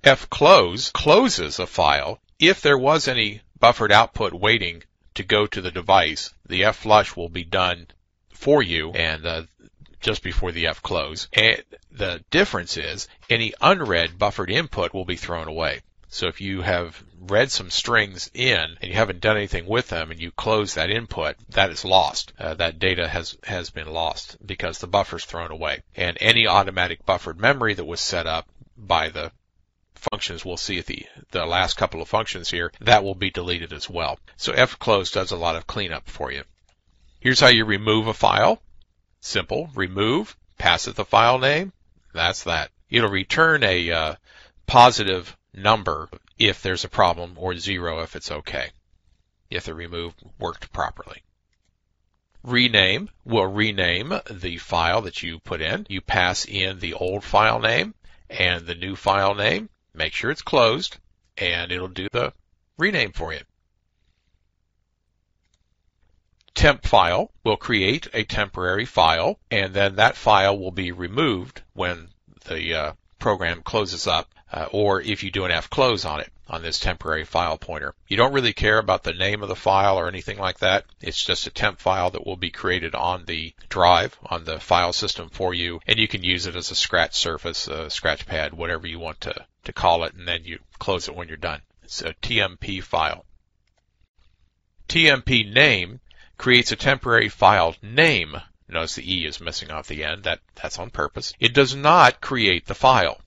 fclose closes a file. If there was any buffered output waiting to go to the device, the flush will be done for you and just before the fclose. And the difference is any unread buffered input will be thrown away. So if you have read some strings in and you haven't done anything with them and you close that input, that is lost. That data has been lost because the buffer's thrown away. And any automatic buffered memory that was set up by the functions we'll see at the last couple of functions here, that will be deleted as well. So fclose does a lot of cleanup for you. Here's how you remove a file. Simple. Remove, pass it the file name. That's that. It'll return a positive number if there's a problem or 0 if it's okay, if the remove worked properly. Rename will rename the file that you put in. You pass in the old file name and the new file name. Make sure it's closed, and it'll do the rename for you. Temp file will create a temporary file, and then that file will be removed when the program closes up, or if you do an fclose on it, on this temporary file pointer. You don't really care about the name of the file or anything like that. It's just a temp file that will be created on the drive, on the file system for you, and you can use it as a scratch surface, a scratch pad, whatever you want to call it, and then you close it when you're done. It's a TMP file. TMP name creates a temporary file name. Notice the E is missing off the end. That's on purpose. It does not create the file.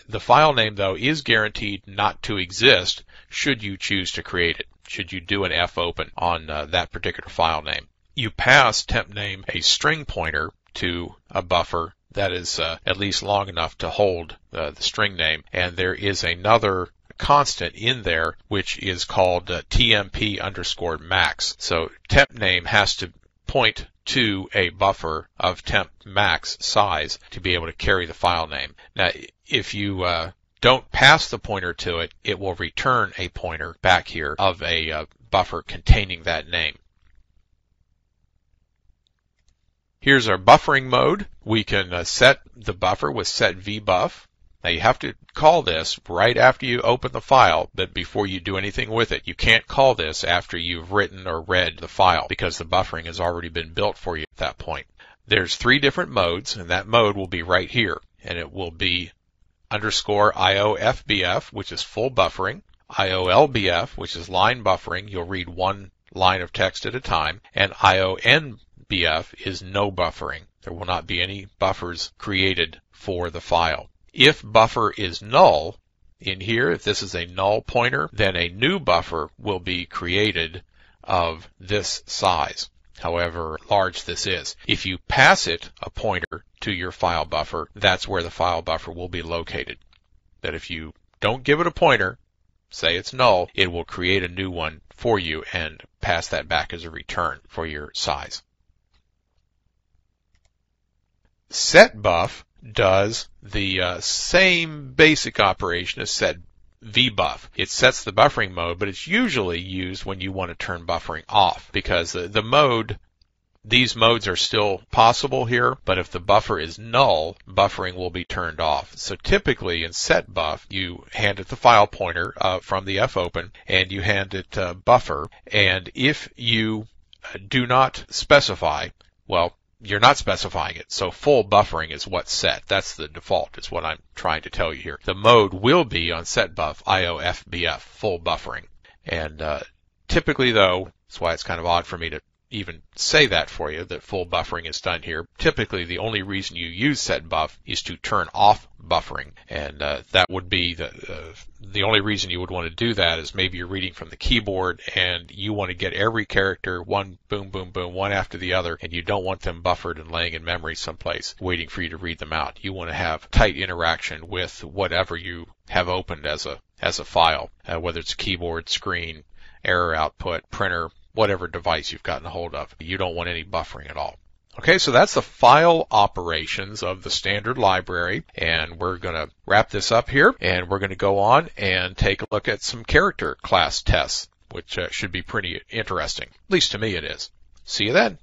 The file name, though, is guaranteed not to exist should you choose to create it, should you do an fopen on that particular file name. You pass temp name a string pointer to a buffer that is at least long enough to hold the string name, and there is another constant in there which is called TMP_max. So temp name has to point to a buffer of temp max size to be able to carry the file name. Now, if you don't pass the pointer to it, it will return a pointer back here of a buffer containing that name. Here's our buffering mode. We can set the buffer with set vbuff. Now you have to call this right after you open the file, but before you do anything with it. You can't call this after you've written or read the file because the buffering has already been built for you at that point. There's 3 different modes, and that mode will be right here, and it will be _IOFBF, which is full buffering, IOLBF, which is line buffering. You'll read one line of text at a time, and IONBF is no buffering. There will not be any buffers created for the file. If buffer is null, in here, if this is a null pointer, then a new buffer will be created of this size, however large this is. If you pass it a pointer to your file buffer, that's where the file buffer will be located. But if you don't give it a pointer, say it's null, it will create a new one for you and pass that back as a return for your size. SetBuff does the same basic operation as set vbuff. It sets the buffering mode, but it's usually used when you want to turn buffering off because these modes are still possible here, but if the buffer is null, buffering will be turned off. So typically in setBuff, you hand it the file pointer from the fopen, and you hand it buffer, and if you do not specify, well, you're not specifying it, so full buffering is what's set. That's the default, is what I'm trying to tell you here. The mode will be on setBuff, IOFBF, full buffering. And typically, though, that's why it's kind of odd for me to even say that for you, that full buffering is done here. Typically, the only reason you use setBuff is to turn off buffering, and that would be the only reason you would want to do that is maybe you're reading from the keyboard and you want to get every character one boom, boom, boom, one after the other, and you don't want them buffered and laying in memory someplace waiting for you to read them out. You want to have tight interaction with whatever you have opened as a file, whether it's keyboard, screen, error output, printer, whatever device you've gotten a hold of. You don't want any buffering at all. Okay, so that's the file operations of the standard library, and we're going to wrap this up here, and we're going to go on and take a look at some character class tests, which should be pretty interesting. At least to me it is. See you then.